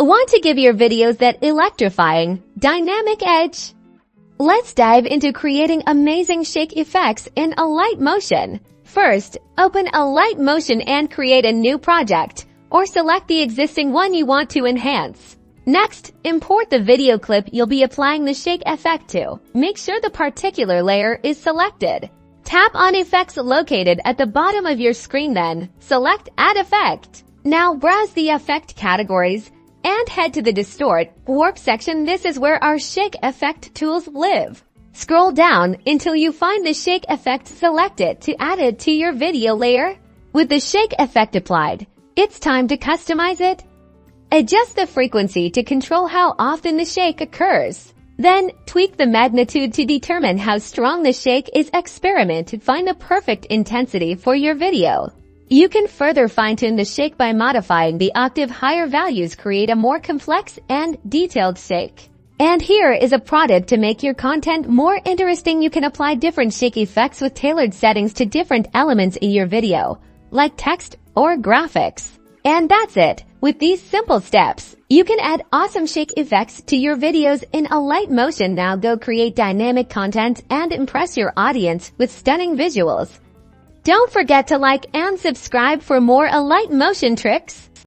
Want to give your videos that electrifying, dynamic edge? Let's dive into creating amazing shake effects in Alight Motion. First, open Alight Motion and create a new project, or select the existing one you want to enhance. Next, import the video clip you'll be applying the shake effect to. Make sure the particular layer is selected. Tap on Effects located at the bottom of your screen, then select Add Effect. Now browse the effect categories and head to the Distort Warp section. This is where our shake effect tools live. Scroll down until you find the shake effect. Select it to add it to your video layer. With the shake effect applied, it's time to customize it. Adjust the frequency to control how often the shake occurs. Then, tweak the magnitude to determine how strong the shake is. Experiment to find the perfect intensity for your video. You can further fine-tune the shake by modifying the octave. Higher values create a more complex and detailed shake. And here is a product to make your content more interesting. You can apply different shake effects with tailored settings to different elements in your video, like text or graphics. And that's it. With these simple steps, you can add awesome shake effects to your videos in Alight Motion. Now go create dynamic content and impress your audience with stunning visuals. Don't forget to like and subscribe for more Alight Motion tricks.